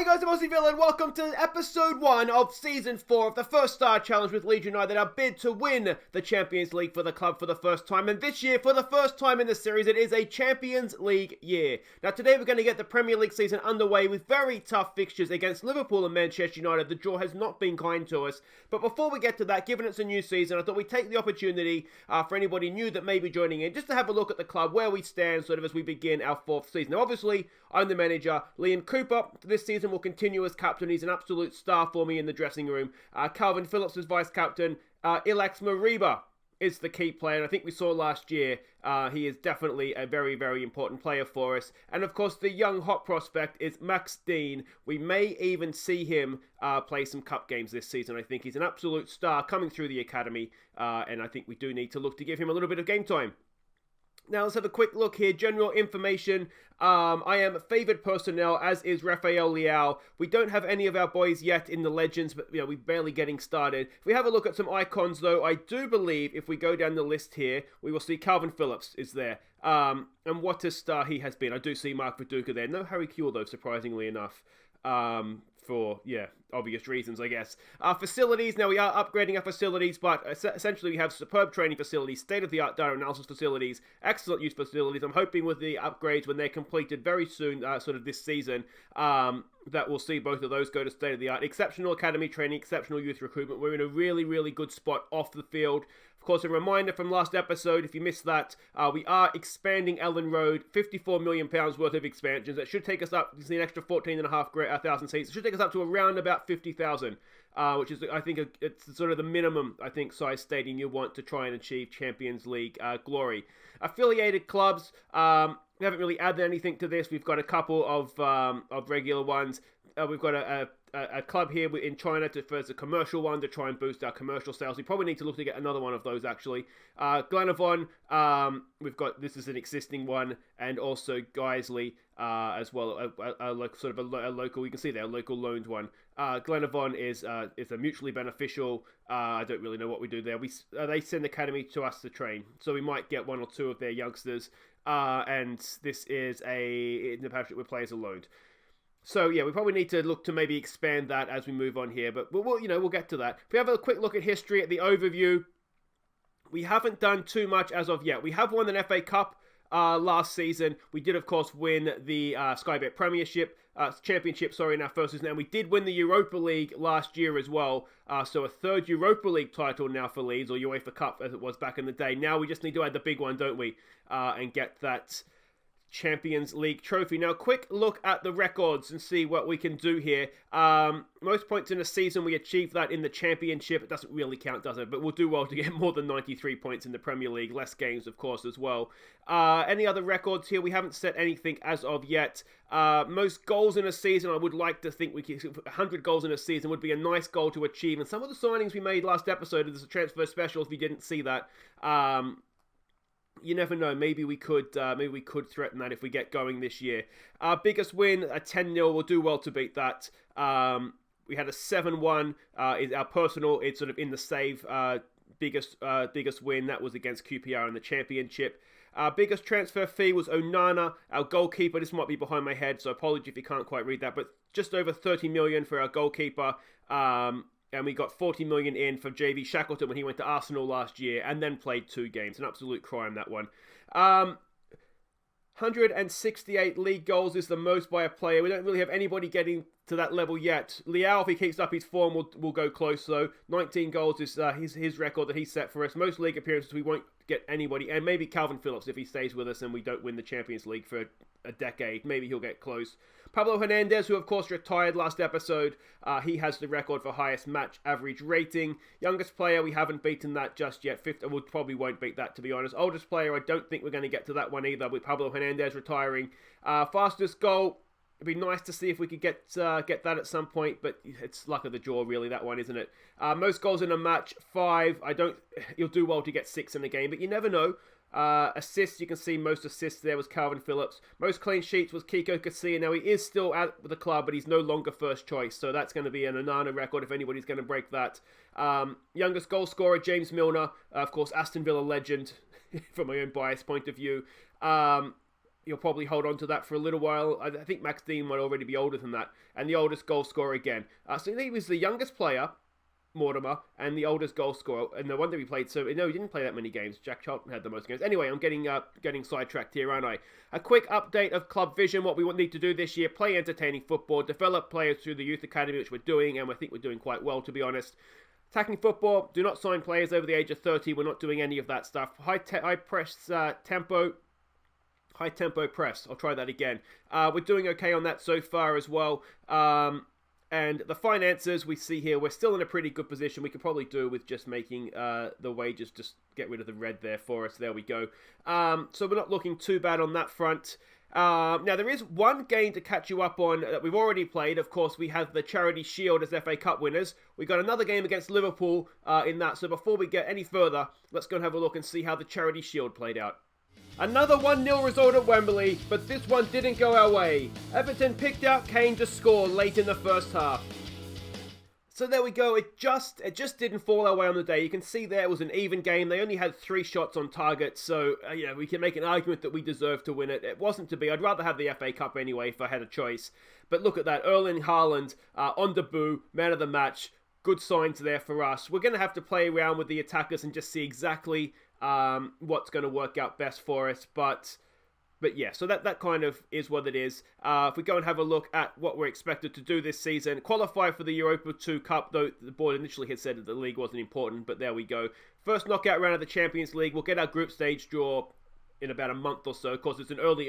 Hey guys, I'm Aussie and welcome to episode 1 of season 4 of the First Star Challenge with Leeds United, our bid to win the Champions League for the club for the first time. And this year, for the first time in the series, it is a Champions League year. Now today we're going to get the Premier League season underway with very tough fixtures against Liverpool and Manchester United. The draw has not been kind to us. But before we get to that, given it's a new season, I thought we'd take the opportunity for anybody new that may be joining in, just to have a look at the club, where we stand sort of as we begin our 4th season. Now obviously, I'm the manager. Liam Cooper this season will continue as captain. He's an absolute star for me in the dressing room. Calvin Phillips is vice captain. Ilax Mariba is the key player, and I think we saw last year he is definitely a very, very important player for us. And of course, the young hot prospect is Max Dean. We may even see him play some cup games this season. I think he's an absolute star coming through the academy, and I think we do need to look to give him a little bit of game time. Now let's have a quick look here. General information. I am favoured personnel, as is Rafael Leao. We don't have any of our boys yet in the Legends, but we're barely getting started. If we have a look at some icons, though, I do believe if we go down the list here, we will see Calvin Phillips is there. And what a star he has been. I do see Mark Viduka there. No Harry Kewell, though, surprisingly enough. For obvious reasons, I guess. Our facilities, now we are upgrading our facilities, but essentially we have superb training facilities, state-of-the-art data analysis facilities, excellent youth facilities. I'm hoping with the upgrades, when they're completed very soon, sort of this season, that we'll see both of those go to state-of-the-art. Exceptional academy training, exceptional youth recruitment. We're in a really, really good spot off the field. Of course, a reminder from last episode, if you missed that, we are expanding Ellen Road, £54 million worth of expansions. That should take us up, you see an extra 14,500 seats. It should take us up to around about 50,000, which is, I think, it's sort of the minimum, I think, size stadium you want to try and achieve Champions League glory. Affiliated clubs, we haven't really added anything to this. We've got a couple of regular ones. We've got a club here in China for a commercial one to try and boost our commercial sales. We probably need to look to get another one of those, actually. Glenavon, we've got, this is an existing one, and also Guiseley as well, a local, you can see there, a local loaned one. Glenavon is a mutually beneficial, I don't really know what we do there. They send academy to us to train, so we might get one or two of their youngsters, and this is in the partnership with players loaned. So yeah, we probably need to look to maybe expand that as we move on here, but we'll get to that. If we have a quick look at history, at the overview, we haven't done too much as of yet. We have won an FA Cup last season. We did, of course, win the Sky Bet Championship, in our first season, and we did win the Europa League last year as well. So a third Europa League title now for Leeds, or UEFA Cup as it was back in the day. Now we just need to add the big one, don't we? And get that Champions League trophy. Now, quick look at the records and see what we can do here. Most points in a season, we achieved that in the Championship. It doesn't really count, does it? But we'll do well to get more than 93 points in the Premier League. Less games, of course, as well. Any other records here? We haven't set anything as of yet. Most goals in a season, I would like to think 100 goals in a season would be a nice goal to achieve. And some of the signings we made last episode, there's a transfer special if you didn't see that. You never know. Maybe we could threaten that if we get going this year. Our biggest win, a 10-0. We'll do well to beat that. We had a 7-1. Is our personal. It's sort of in the save. Biggest win. That was against QPR in the Championship. Our biggest transfer fee was Onana, our goalkeeper. This might be behind my head, so apology if you can't quite read that. But just over 30 million for our goalkeeper. And we got 40 million in for JV Shackleton when he went to Arsenal last year and then played 2 games. An absolute crime, that one. 168 league goals is the most by a player. We don't really have anybody getting to that level yet. Leao, if he keeps up his form, will go close, though. 19 goals is his record that he set for us. Most league appearances, we won't get anybody. And maybe Calvin Phillips, if he stays with us and we don't win the Champions League for a decade. Maybe he'll get close. Pablo Hernandez, who of course retired last episode, he has the record for highest match average rating. Youngest player, we haven't beaten that just yet. We probably won't beat that, to be honest. Oldest player, I don't think we're going to get to that one either, with Pablo Hernandez retiring. Fastest goal, it'd be nice to see if we could get that at some point, but it's luck of the draw, really, that one, isn't it? Most goals in a match, 5. You'll do well to get 6 in a game, but you never know. Assists, you can see most assists there was Calvin Phillips. Most clean sheets was Kiko Casilla. Now he is still at the club, but he's no longer first choice, so that's going to be an Onana record if anybody's going to break that. Youngest goal scorer, James Milner, of course Aston Villa legend from my own bias point of view. he'll probably hold on to that for a little while. I think Max Dean might already be older than that. And the oldest goal scorer again. So he was the youngest player, Mortimer, and the oldest goal scorer. And no wonder he played so... No, he didn't play that many games. Jack Charlton had the most games. Anyway, I'm getting sidetracked here, aren't I? A quick update of club vision, what we need to do this year. Play entertaining football, develop players through the youth academy, which we're doing, and I think we're doing quite well, to be honest. Attacking football, do not sign players over the age of 30. We're not doing any of that stuff. High press tempo. High tempo press. I'll try that again. We're doing okay on that so far as well. And the finances we see here, we're still in a pretty good position. We could probably do with just making the wages, just get rid of the red there for us. There we go. So we're not looking too bad on that front. Now, there is one game to catch you up on that we've already played. Of course, we have the Charity Shield as FA Cup winners. We got another game against Liverpool in that. So before we get any further, let's go and have a look and see how the Charity Shield played out. Another 1-0 result at Wembley, but this one didn't go our way. Everton picked out Kane to score late in the first half. So there we go, it just didn't fall our way on the day. You can see there it was an even game. They only had 3 shots on target, so we can make an argument that we deserve to win it. It wasn't to be. I'd rather have the FA Cup anyway if I had a choice. But look at that, Erling Haaland on debut, man of the match. Good signs there for us. We're going to have to play around with the attackers and just see exactly what's going to work out best for us. But yeah, so that kind of is what it is. If we go and have a look at what we're expected to do this season, qualify for the Europa 2 Cup, though the board initially had said that the league wasn't important, but there we go. First knockout round of the Champions League. We'll get our group stage draw in about a month or so. Of course, it's an early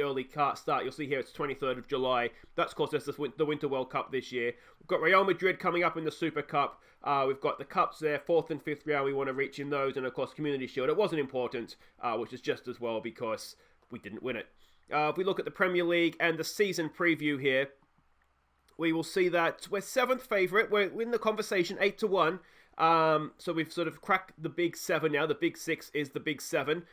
start. You'll see here it's 23rd of July. That's, of course, that's the Winter World Cup this year. We've got Real Madrid coming up in the Super Cup. We've got the Cups there, 4th and 5th round. We want to reach in those. And, of course, Community Shield. It wasn't important, which is just as well because we didn't win it. If we look at the Premier League and the season preview here, we will see that we're 7th favourite. We're in the conversation, 8-1. So we've sort of cracked the big 7 now. The big 6 is the big 7.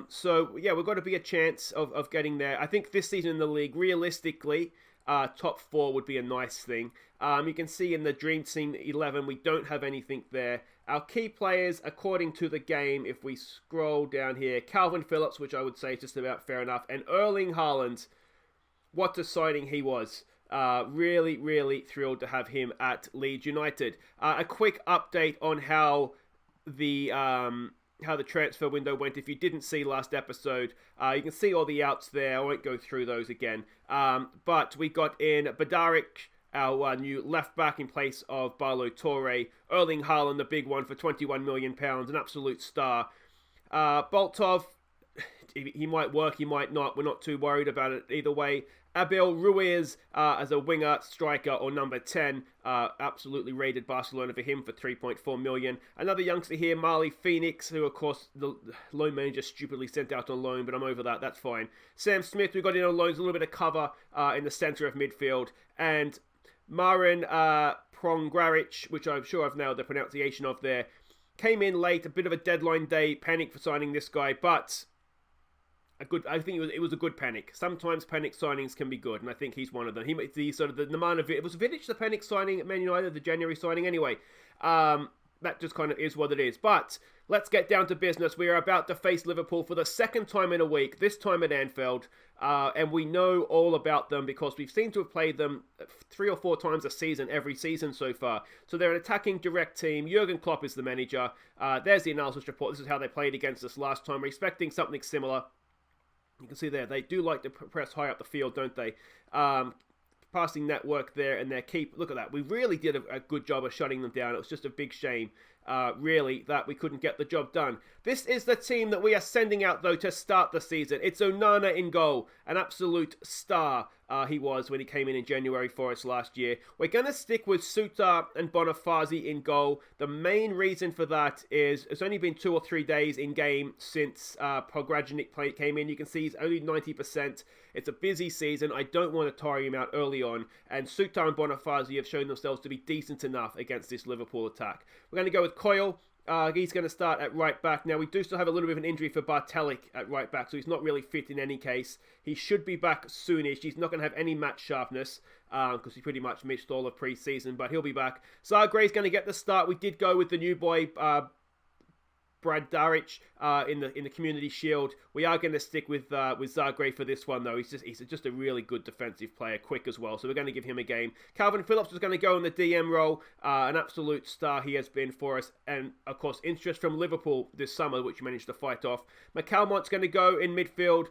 So, yeah, we've got to be a chance of getting there. I think this season in the league, realistically, top 4 would be a nice thing. You can see in the Dream Team 11, we don't have anything there. Our key players, according to the game, if we scroll down here, Calvin Phillips, which I would say is just about fair enough, and Erling Haaland, what a signing he was. Really, really thrilled to have him at Leeds United. A quick update on how the transfer window went. If you didn't see last episode, you can see all the outs there. I won't go through those again. But we got in Badaric, our new left back in place of Barlow Torre. Erling Haaland, the big one for £21 million, an absolute star. Boltov, he might work, he might not. We're not too worried about it either way. Abel Ruiz as a winger, striker, or number 10. Absolutely rated Barcelona for him for £3.4 million. Another youngster here, Marley Phoenix, who, of course, the loan manager stupidly sent out on loan, but I'm over that. That's fine. Sam Smith, we got in on loans, a little bit of cover in the centre of midfield. And Marin Prongraric, which I'm sure I've nailed the pronunciation of there, came in late, a bit of a deadline day, panic for signing this guy, but I think it was a good panic. Sometimes panic signings can be good, and I think he's one of them. He's sort of the Nemanja. Was Vidic the panic signing at Man United, the January signing? Anyway, that just kind of is what it is. But let's get down to business. We are about to face Liverpool for the 2nd time in a week, this time at Anfield. And we know all about them because we've seemed to have played them 3 or 4 times a season, every season so far. So they're an attacking direct team. Jurgen Klopp is the manager. There's the analysis report. This is how they played against us last time. We're expecting something similar. You can see there, they do like to press high up the field, don't they? Passing network there and their keep. Look at that. We really did a good job of shutting them down. It was just a big shame, really, that we couldn't get the job done. This is the team that we are sending out, though, to start the season. It's Onana in goal. An absolute star he was when he came in January for us last year. We're going to stick with Suter and Bonifazi in goal. The main reason for that is it's only been 2 or 3 days in game since Pograjanic came in. You can see he's only 90%. It's a busy season. I don't want to tire him out early on. And Suter and Bonifazi have shown themselves to be decent enough against this Liverpool attack. We're going to go with Coyle. He's going to start at right back. Now, we do still have a little bit of an injury for Bartelik at right back, so he's not really fit in any case. He should be back soonish. He's not going to have any match sharpness because he pretty much missed all of pre-season, but he'll be back. Zagray's going to get the start. We did go with the new boy, Brad Daric in the Community Shield. We are going to stick with Zagreb for this one, though. He's just a really good defensive player, quick as well. So we're going to give him a game. Calvin Phillips is going to go in the DM role. An absolute star he has been for us. And, of course, interest from Liverpool this summer, which we managed to fight off. McCalmont's going to go in midfield.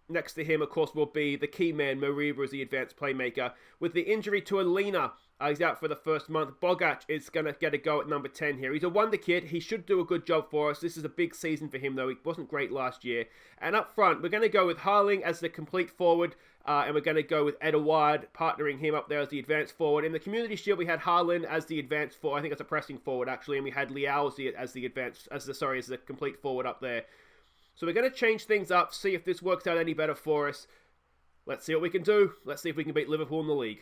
Next to him, of course, will be the key man, Mariba, as the advanced playmaker. With the injury to Alina, he's out for the first month. Bogac is going to get a go at number 10 here. He's a wonder kid. He should do a good job for us. This is a big season for him, though. He wasn't great last year. And up front, we're going to go with Harling as the complete forward. And we're going to go with Edouard, partnering him up there as the advanced forward. In the Community Shield, we had Harlan as the advanced forward. I think it's a pressing forward, actually. And we had Liao as the complete forward up there. So we're going to change things up, see if this works out any better for us. Let's see what we can do. Let's see if we can beat Liverpool in the league.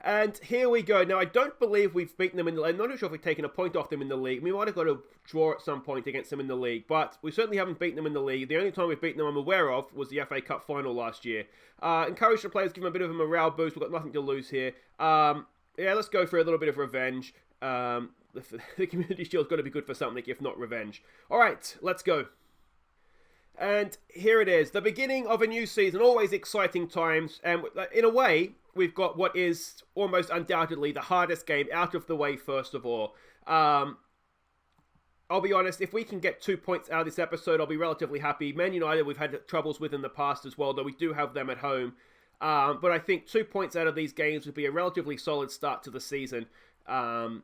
And here we go. Now, I don't believe we've beaten them in the league. I'm not sure if we've taken a point off them in the league. We might have got a draw at some point against them in the league, but we certainly haven't beaten them in the league. The only time we've beaten them I'm aware of was the FA Cup final last year. Encourage the players, give them a bit of a morale boost. We've got nothing to lose here. Yeah, let's go for a little bit of revenge. The Community Shield's got to be good for something, if not revenge. All right, let's go. And here it is, the beginning of a new season, always exciting times. And in a way, we've got what is almost undoubtedly the hardest game out of the way, first of all. I'll be honest, if we can get 2 points out of this episode, I'll be relatively happy. Man United, we've had troubles with in the past as well, though we do have them at home. But I think 2 points out of these games would be a relatively solid start to the season. And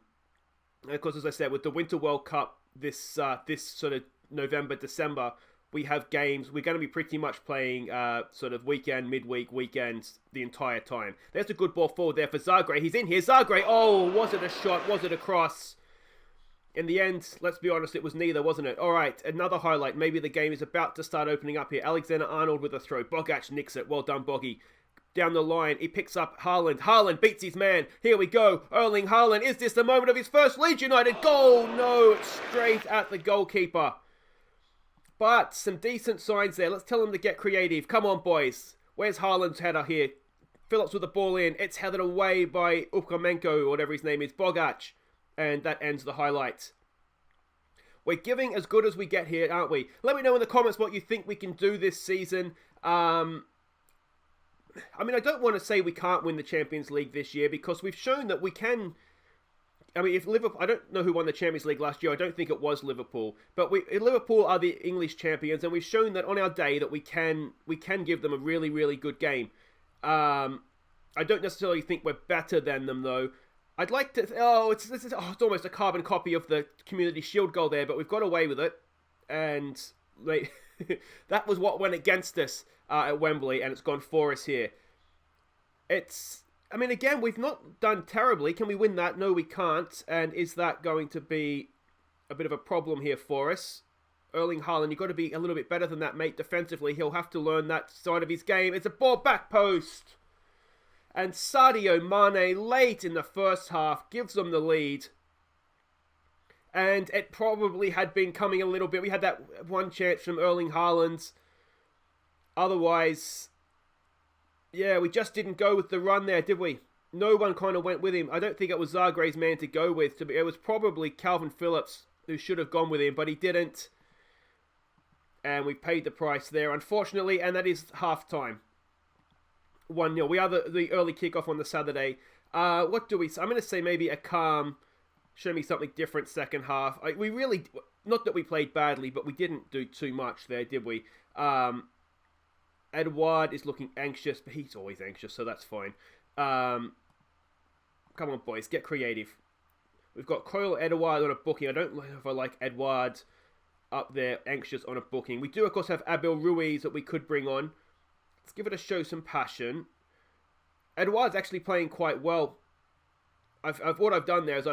of course, as I said, with the Winter World Cup this sort of November, December, we have games. We're going to be pretty much playing sort of weekend, midweek, weekends the entire time. There's a good ball forward there for Zagreb. He's in here. Zagreb. Oh, was it a shot? Was it a cross? In the end, let's be honest, it was neither, wasn't it? All right, another highlight. Maybe the game is about to start opening up here. Alexander-Arnold with a throw. Bogac nicks it. Well done, Boggy. Down the line, he picks up Haaland. Haaland beats his man. Here we go. Erling Haaland. Is this the moment of his first Leeds United goal? No, it's straight at the goalkeeper. But some decent signs there. Let's tell them to get creative. Come on, boys. Where's Haaland's header here? Phillips with the ball in. It's headed away by Ukamenko, or whatever his name is, Bogac. And that ends the highlight. We're giving as good as we get here, aren't we? Let me know in the comments what you think we can do this season. I mean, I don't want to say we can't win the Champions League this year, because we've shown that we can. I mean, if Liverpool, I don't know who won the Champions League last year. I don't think it was Liverpool. But Liverpool are the English champions, and we've shown that on our day that we can give them a really, really good game. I don't necessarily think we're better than them, though. I'd like to. It's almost a carbon copy of the Community Shield goal there, but we've got away with it, and that was what went against us at Wembley, and it's gone for us here. I mean, again, we've not done terribly. Can we win that? No, we can't. And is that going to be a bit of a problem here for us? Erling Haaland, you've got to be a little bit better than that, mate. Defensively, he'll have to learn that side of his game. It's a ball back post. And Sadio Mane, late in the first half, gives them the lead. And it probably had been coming a little bit. We had that one chance from Erling Haaland. Otherwise, yeah, we just didn't go with the run there, did we? No one kind of went with him. I don't think it was Zagreb's man to go with. It was probably Calvin Phillips who should have gone with him, but he didn't. And we paid the price there, unfortunately, and that is half-time. 1-0. We are the early kickoff on the Saturday. What do we... I'm going to say maybe a calm, show me something different second half. We really... Not that we played badly, but we didn't do too much there, did we? Edouard is looking anxious, but he's always anxious, so that's fine. Come on, boys, get creative. We've got Coyle Edouard on a booking. I don't know if I like Edouard up there, anxious on a booking. We do, of course, have Abel Ruiz that we could bring on. Let's give it a show some passion. Edouard's actually playing quite well. What I've done there is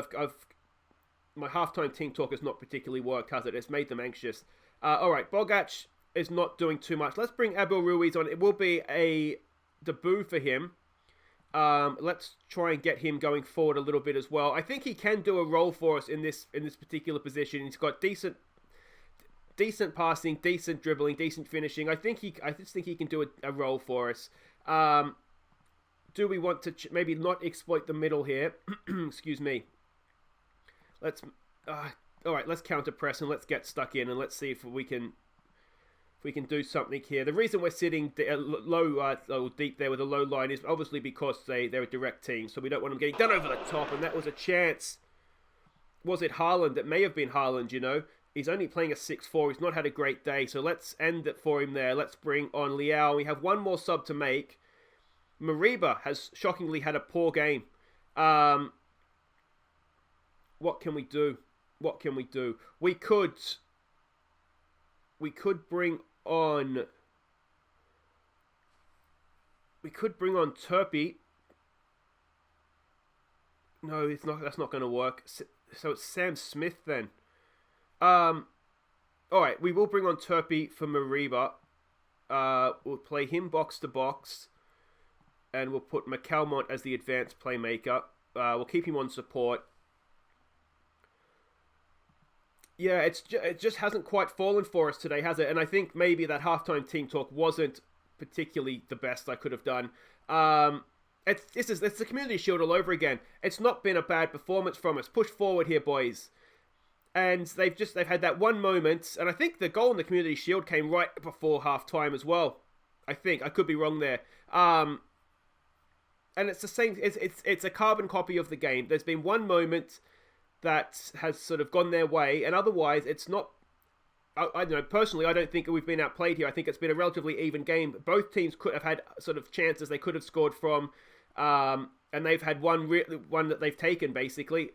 my halftime team talk has not particularly worked, has it? It's made them anxious. All right, Bogac is not doing too much. Let's bring Abel Ruiz on. It will be a debut for him. Let's try and get him going forward a little bit as well. I think he can do a role for us in this particular position. He's got decent passing, decent dribbling, decent finishing. I just think he can do a role for us. Do we want to maybe not exploit the middle here? Excuse me. Let's All right, let's counter press and let's get stuck in and let's see if we can do something here. The reason we're sitting low, deep there with a low line is obviously because they're a direct team, so we don't want them getting done over the top, and that was a chance. Was it Haaland? It may have been Haaland, you know. He's only playing a 6-4. He's not had a great day, so let's end it for him there. Let's bring on Liao. We have one more sub to make. Mariba has shockingly had a poor game. What can we do? What can we do? We could bring on... We could bring on Turpey. No, it's not. That's not going to work. So it's Sam Smith then. Alright, we will bring on Turpey for Mariba. We'll play him box to box. And we'll put McCalmont as the advanced playmaker. We'll keep him on support. Yeah, it just hasn't quite fallen for us today, has it? And I think maybe that halftime team talk wasn't particularly the best I could have done. It's the Community Shield all over again. It's not been a bad performance from us. Push forward here, boys. And they've had that one moment, and I think the goal in the Community Shield came right before half-time as well. I think. I could be wrong there. And it's the same, it's a carbon copy of the game. There's been one moment that has sort of gone their way, and otherwise it's not... I don't know, personally, I don't think we've been outplayed here. I think it's been a relatively even game. Both teams could have had sort of chances they could have scored from, and they've had one that they've taken, basically.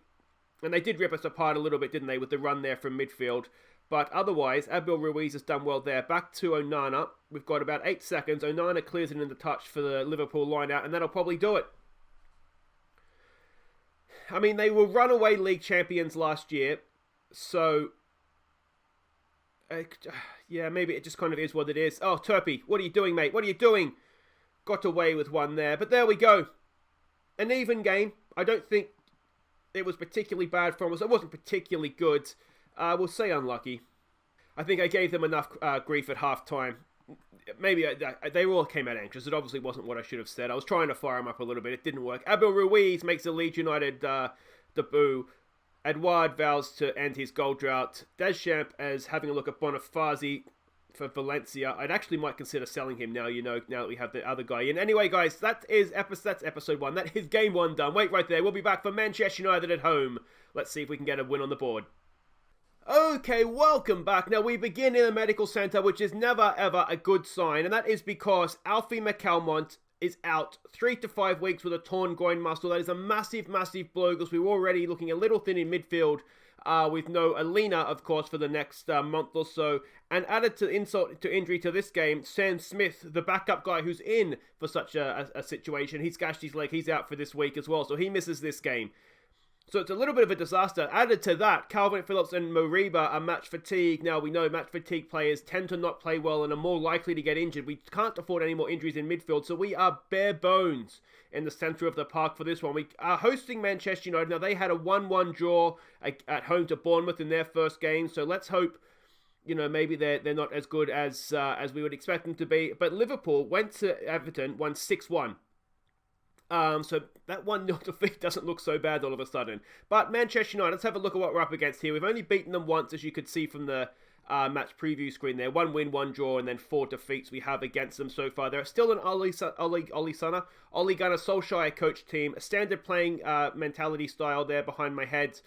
And they did rip us apart a little bit, didn't they, with the run there from midfield. But otherwise, Abel Ruiz has done well there. Back to Onana. We've got about 8 seconds. Onana clears it in the touch for the Liverpool line-out, and that'll probably do it. I mean, they were runaway league champions last year, so... yeah, maybe it just kind of is what it is. Oh, Turpey, what are you doing, mate? What are you doing? Got away with one there, but there we go. An even game. I don't think it was particularly bad from us. It wasn't particularly good. We'll say unlucky. I think I gave them enough grief at half-time. Maybe they all came out anxious. It obviously wasn't what I should have said. I was trying to fire them up a little bit. It didn't work. Abel Ruiz makes the Leeds United debut. Edouard vows to end his goal drought. Deschamps as having a look at Bonifazi for Valencia. I'd actually might consider selling him now, you know, now that we have the other guy in. Anyway, guys, that's episode 1. That is game 1 done. Wait right there. We'll be back for Manchester United at home. Let's see if we can get a win on the board. Okay, welcome back. Now, we begin in the medical centre, which is never, ever a good sign. And that is because Alfie McCalmont is out 3 to 5 weeks with a torn groin muscle. That is a massive, massive blow because we were already looking a little thin in midfield with no Alina, of course, for the next month or so. And added to insult to injury to this game, Sam Smith, the backup guy who's in for such a situation, he's gashed his leg. He's out for this week as well, so he misses this game. So it's a little bit of a disaster. Added to that, Calvin Phillips and Mariba are match fatigue. Now, we know match fatigue players tend to not play well and are more likely to get injured. We can't afford any more injuries in midfield, so we are bare bones in the centre of the park for this one. We are hosting Manchester United. Now, they had a 1-1 draw at home to Bournemouth in their first game, so let's hope, you know, maybe they're not as good as we would expect them to be. But Liverpool went to Everton, won 6-1. So that 1-0 defeat doesn't look so bad all of a sudden. But Manchester United, let's have a look at what we're up against here. We've only beaten them once, as you could see from the match preview screen there. 1 win, 1 draw, and then 4 defeats we have against them so far. They're still an Ole Gunnar Solskjaer coach team. A standard playing mentality style there behind my head.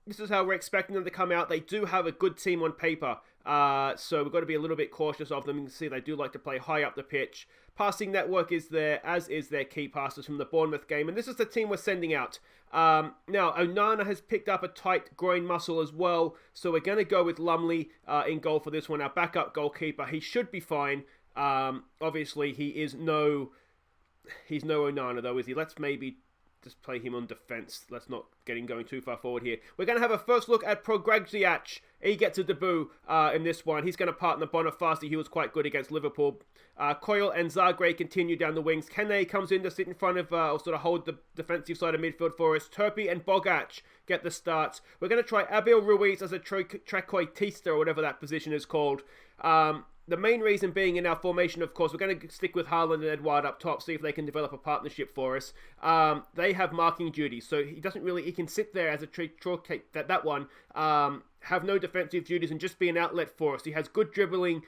This is how we're expecting them to come out. They do have a good team on paper. So we've got to be a little bit cautious of them. You can see they do like to play high up the pitch. Passing network is there, as is their key passes from the Bournemouth game. And this is the team we're sending out. Now, Onana has picked up a tight groin muscle as well. So we're going to go with Lumley in goal for this one. Our backup goalkeeper, he should be fine. Obviously, he's no Onana though, is he? Let's maybe just play him on defence. Let's not get him going too far forward here. We're going to have a first look at Progragziac. He gets a debut in this one. He's going to partner Bonifazi. He was quite good against Liverpool. Coyle and Zagre continue down the wings. Kene comes in to sit in front of, or sort of hold the defensive side of midfield for us. Turpey and Bogac get the starts. We're going to try Abel Ruiz as a trequartista, or whatever that position is called. The main reason being in our formation, of course, we're going to stick with Haaland and Edouard up top, see if they can develop a partnership for us. They have marking duties, so he can sit there as a that one, have no defensive duties and just be an outlet for us. He has good dribbling,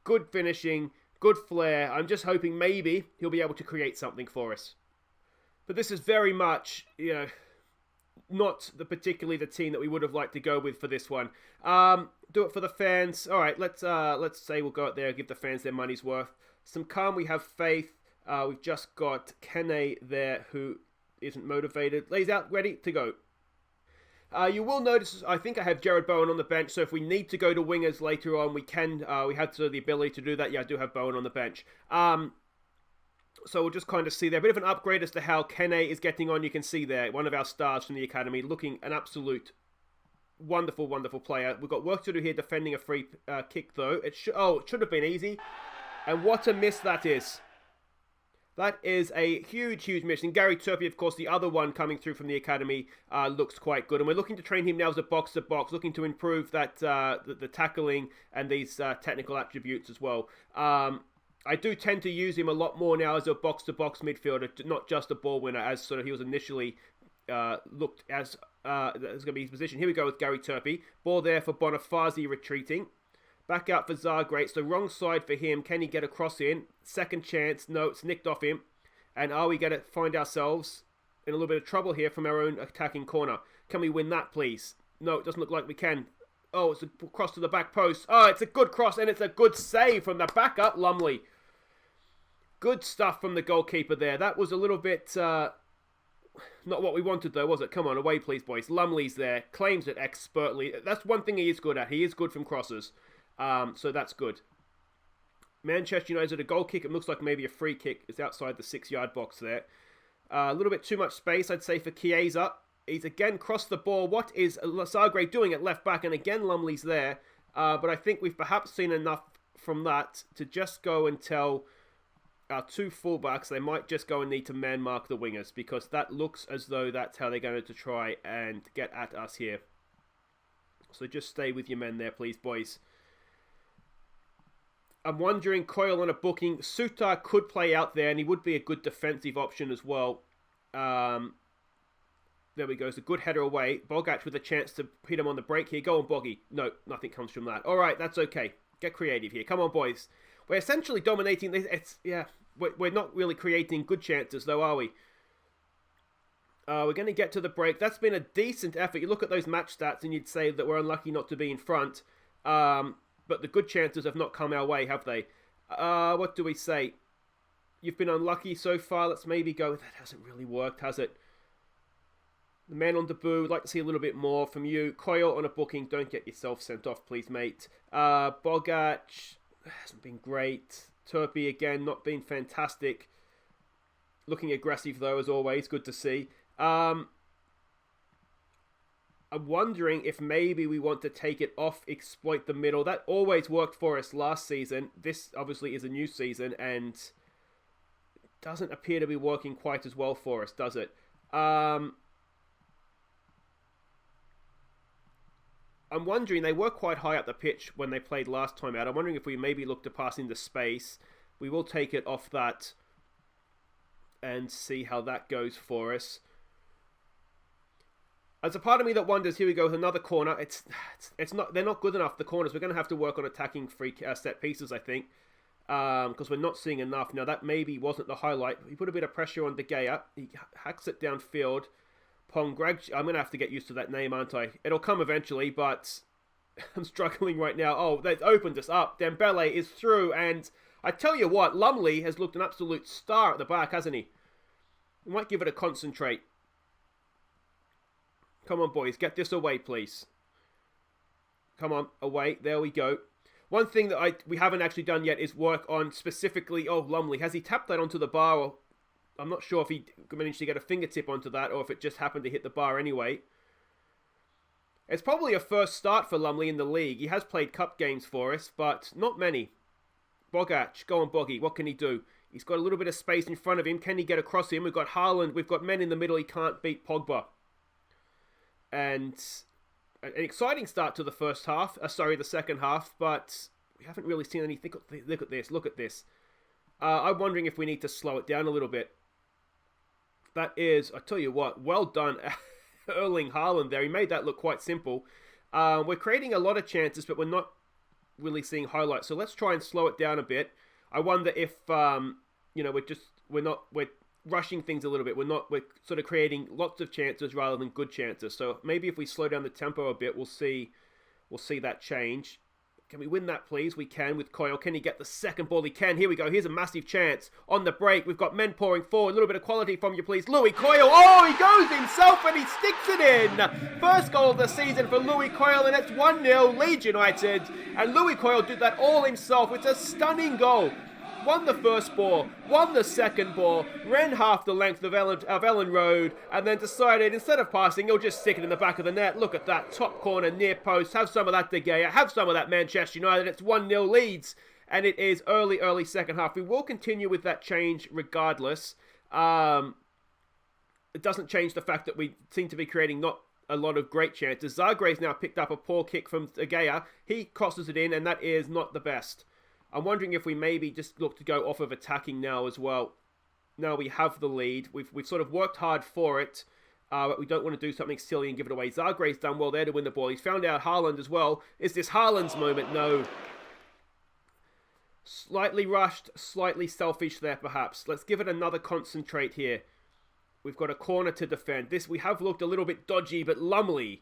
good finishing, good flair. I'm just hoping maybe he'll be able to create something for us. But this is very much, not particularly the team that we would have liked to go with for this one. Do it for the fans. All right, let's say we'll go out there and give the fans their money's worth. Some calm, we have faith. We've just got Kene there who isn't motivated. Lays out, ready to go. You will notice, I think I have Jared Bowen on the bench, so if we need to go to wingers later on, we can. We have the ability to do that. Yeah, I do have Bowen on the bench. So we'll just kind of see there. A bit of an upgrade as to how Kene is getting on. You can see there, one of our stars from the academy, looking an absolute wonderful, wonderful player. We've got work to do here defending a free kick, though. It should have been easy. And what a miss that is. That is a huge, huge miss. And Gary Turpie, of course, the other one coming through from the academy, looks quite good. And we're looking to train him now as a box-to-box, looking to improve that the tackling and these technical attributes as well. I do tend to use him a lot more now as a box-to-box midfielder, not just a ball winner, as sort of he was initially looked as that's going to be his position. Here we go with Gary Turpie. Ball there for Bonifazi retreating. Back out for Zagrate. So wrong side for him. Can he get a cross in? Second chance. No, it's nicked off him. And are we going to find ourselves in a little bit of trouble here from our own attacking corner? Can we win that, please? No, it doesn't look like we can. Oh, it's a cross to the back post. Oh, it's a good cross, and it's a good save from the backup, Lumley. Good stuff from the goalkeeper there. That was a little bit not what we wanted, though, was it? Come on, away, please, boys. Lumley's there. Claims it expertly. That's one thing he is good at. He is good from crosses. So that's good. Manchester United, a goal kick. It looks like maybe a free kick. It's outside the 6-yard box there. A little bit too much space, I'd say, for Chiesa. He's again crossed the ball. What is Zagrate doing at left back? And again, Lumley's there. But I think we've perhaps seen enough from that to just go and tell our two fullbacks they might just go and need to man mark the wingers, because that looks as though that's how they're going to try and get at us here. So just stay with your men there, please, boys. I'm wondering, Coyle on a booking. Sutar could play out there, and he would be a good defensive option as well. There we go. It's a good header away. Bogac with a chance to hit him on the break here. Go on, Boggy. No, nothing comes from that. All right, that's okay. Get creative here. Come on, boys. We're essentially dominating this. We're not really creating good chances, though, are we? We're going to get to the break. That's been a decent effort. You look at those match stats, and you'd say that we're unlucky not to be in front. But the good chances have not come our way, have they? What do we say? You've been unlucky so far. Let's maybe go. That hasn't really worked, has it? The man on debut, would like to see a little bit more from you. Coyle on a booking. Don't get yourself sent off, please, mate. Bogac hasn't been great. Turpie, again, not been fantastic. Looking aggressive, though, as always. Good to see. I'm wondering if maybe we want to take it off, exploit the middle. That always worked for us last season. This obviously is a new season and doesn't appear to be working quite as well for us, does it? I'm wondering, they were quite high up the pitch when they played last time out. I'm wondering if we maybe look to pass into space. We will take it off that and see how that goes for us. There's a part of me that wonders, here we go with another corner. It's not, they're not good enough, the corners. We're going to have to work on attacking free set pieces, I think, because we're not seeing enough. Now, that maybe wasn't the highlight. He put a bit of pressure on De Gea. He hacks it downfield. Pongreg, I'm going to have to get used to that name, aren't I? It'll come eventually, but I'm struggling right now. Oh, they've opened us up. Dembele is through, and I tell you what, Lumley has looked an absolute star at the back, hasn't he? We might give it a concentrate. Come on, boys, get this away, please. Come on, away. There we go. One thing that we haven't actually done yet is work on specifically... Oh, Lumley, has he tapped that onto the bar? Or I'm not sure if he managed to get a fingertip onto that or if it just happened to hit the bar anyway. It's probably a first start for Lumley in the league. He has played cup games for us, but not many. Bogac, go on, Boggy. What can he do? He's got a little bit of space in front of him. Can he get across him? We've got Haaland. We've got men in the middle. He can't beat Pogba. And an exciting start to the the second half, but We haven't really seen anything. Look at this. Look at this. I'm wondering if we need to slow it down a little bit. That is, I tell you what, well done, Erling Haaland there. He made that look quite simple. We're creating a lot of chances, but we're not really seeing highlights. So let's try and slow it down a bit. I wonder if, we're rushing things a little bit. We're sort of creating lots of chances rather than good chances. So maybe if we slow down the tempo a bit, we'll see that change. Can we win that, please? We can with Coyle. Can he get the second ball? He can. Here we go. Here's a massive chance. On the break, we've got men pouring forward. A little bit of quality from you, please. Louis Coyle. Oh, he goes himself and he sticks it in. First goal of the season for Louis Coyle, and it's 1-0 Leeds United. And Louis Coyle did that all himself. It's a stunning goal. Won the first ball, won the second ball, ran half the length of Ellen Road, and then decided instead of passing, he'll just stick it in the back of the net. Look at that, top corner, near post. Have some of that De Gea, have some of that Manchester United. It's 1-0 Leeds, and it is early second half. We will continue with that change regardless. It doesn't change the fact that we seem to be creating not a lot of great chances. Zagre's now picked up a poor kick from De Gea. He crosses it in, and that is not the best. I'm wondering if we maybe just look to go off of attacking now as well. Now we have the lead. We've sort of worked hard for it, but we don't want to do something silly and give it away. Zagre's done well there to win the ball. He's found out Haaland as well. Is this Haaland's moment? No. Slightly rushed, slightly selfish there perhaps. Let's give it another concentrate here. We've got a corner to defend. We have looked a little bit dodgy, but Lumley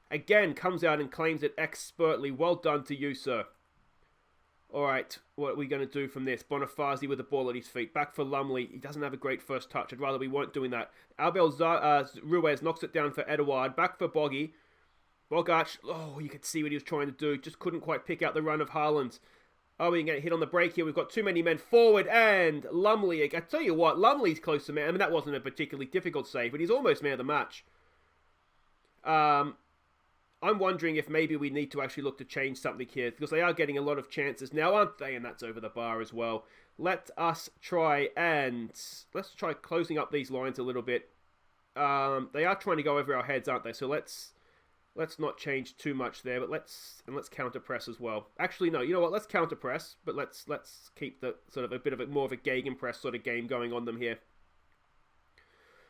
again comes out and claims it expertly. Well done to you, sir. Alright, what are we going to do from this? Bonifazi with the ball at his feet. Back for Lumley. He doesn't have a great first touch. I'd rather we weren't doing that. Abel Ruiz knocks it down for Edouard. Back for Boggy. Bogac. Oh, you could see what he was trying to do. Just couldn't quite pick out the run of Haaland. Oh, we can get hit on the break here. We've got too many men forward. And Lumley. I tell you what, Lumley's close to man. I mean, that wasn't a particularly difficult save, but he's almost man of the match. I'm wondering if maybe we need to actually look to change something here, because they are getting a lot of chances now, aren't they? And that's over the bar as well. Let's try closing up these lines a little bit. They are trying to go over our heads, aren't they? So let's not change too much there, but let's counter press as well. Actually, no, you know what? Let's counter press, but let's keep the sort of a bit of more of a gegenpress sort of game going on them here.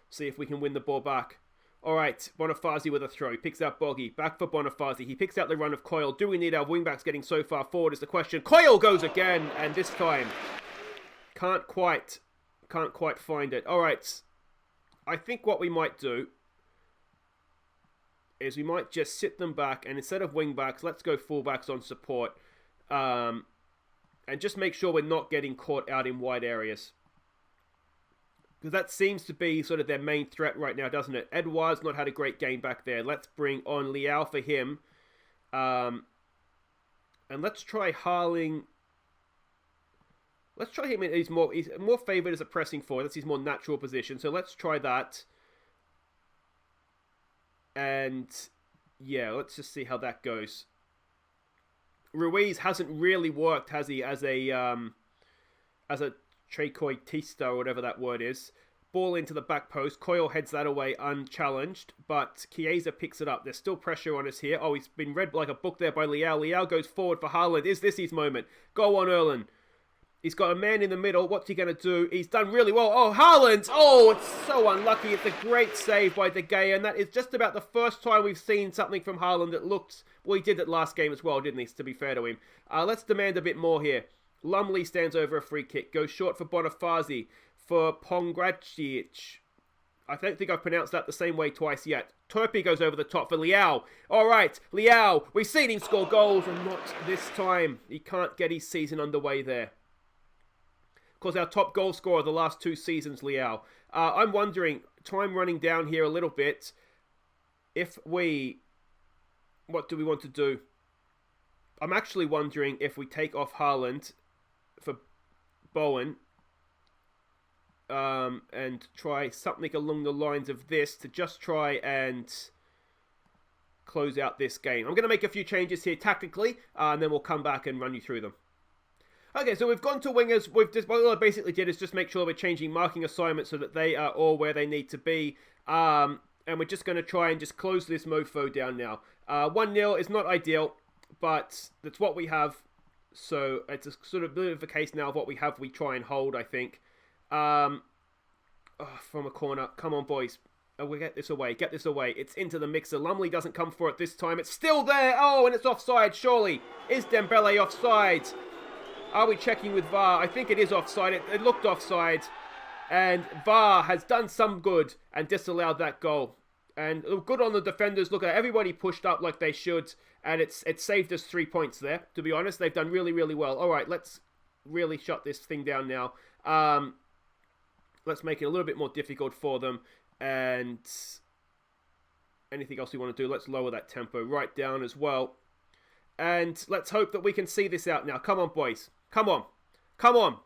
See if we can win the ball back. All right, Bonifazi with a throw. He picks out Boggy. Back for Bonifazi. He picks out the run of Coyle. Do we need our wingbacks getting so far forward is the question. Coyle goes again, and this time can't quite find it. All right, I think what we might do is we might just sit them back, and instead of wingbacks, let's go fullbacks on support, and just make sure we're not getting caught out in wide areas. Because that seems to be sort of their main threat right now, doesn't it? Edouard's not had a great game back there. Let's bring on Leao for him. And let's try Harling. Let's try him. He's more favoured as a pressing forward. That's his more natural position. So let's try that. And yeah, let's just see how that goes. Ruiz hasn't really worked, has he, as a trequartista or whatever that word is. Ball into the back post. Coyle heads that away unchallenged, but Chiesa picks it up. There's still pressure on us here. Oh, he's been read like a book there by Leao. Leao goes forward for Haaland. Is this his moment? Go on, Erlen. He's got a man in the middle. What's he going to do? He's done really well. Oh, Haaland! Oh, it's so unlucky. It's a great save by De Gea, and that is just about the first time we've seen something from Haaland that looked... Well, he did that last game as well, didn't he, to be fair to him. Let's demand a bit more here. Lumley stands over a free kick. Goes short for Bonifazi. For Pongracic. I don't think I've pronounced that the same way twice yet. Turpey goes over the top for Leao. All right, Leao. We've seen him score goals, and not this time. He can't get his season underway there. Of course, our top goal scorer the last 2 seasons, Leao. I'm wondering, time running down here a little bit, what do we want to do? I'm actually wondering if we take off Haaland for Bowen and try something along the lines of this to just try and close out this game. I'm going to make a few changes here tactically, and then we'll come back and run you through them. Okay, so we've gone to wingers. What I basically did is just make sure we're changing marking assignments so that they are all where they need to be. And we're just going to try and just close this mofo down now. 1-0 is not ideal, but that's what we have. So it's a sort of bit of a case now of what we have, we try and hold, I think. From a corner. Come on, boys. We get this away. Get this away. It's into the mixer. Lumley doesn't come for it this time. It's still there. Oh, and it's offside, surely. Is Dembele offside? Are we checking with VAR? I think it is offside. It looked offside. And VAR has done some good and disallowed that goal. And good on the defenders. Look at everybody pushed up like they should. And it saved us 3 points there, to be honest. They've done really, really well. All right, let's really shut this thing down now. Let's make it a little bit more difficult for them. And anything else we want to do, let's lower that tempo right down as well. And let's hope that we can see this out now. Come on, boys. Come on. Come on.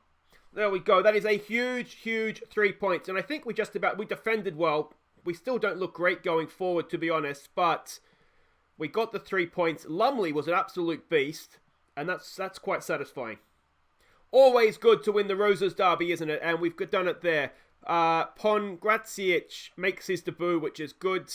There we go. That is a huge, huge 3 points. And I think we defended well. We still don't look great going forward, to be honest. But we got the 3 points. Lumley was an absolute beast. And that's quite satisfying. Always good to win the Roses derby, isn't it? And we've done it there. Pongracic makes his debut, which is good.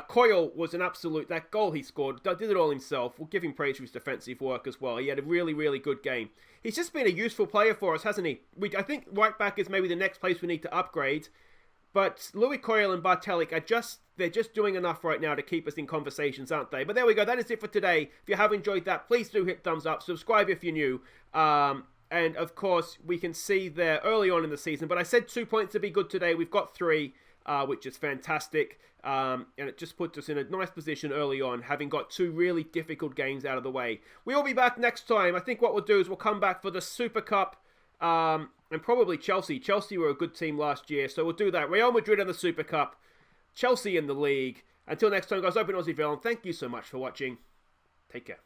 Coyle was an absolute... That goal he scored, did it all himself. We'll give him praise for his defensive work as well. He had a really, really good game. He's just been a useful player for us, hasn't he? I think right back is maybe the next place we need to upgrade. But Louis Coyle and Bartelik they're just doing enough right now to keep us in conversations, aren't they? But there we go. That is it for today. If you have enjoyed that, please do hit thumbs up. Subscribe if you're new. And, of course, we can see there early on in the season. But I said 2 points to be good today. We've got 3, which is fantastic. And it just puts us in a nice position early on, having got 2 really difficult games out of the way. We'll be back next time. I think what we'll do is we'll come back for the Super Cup and probably Chelsea. Chelsea were a good team last year, so we'll do that. Real Madrid in the Super Cup, Chelsea in the league. Until next time, guys, I've been Aussie Villain. Thank you so much for watching. Take care.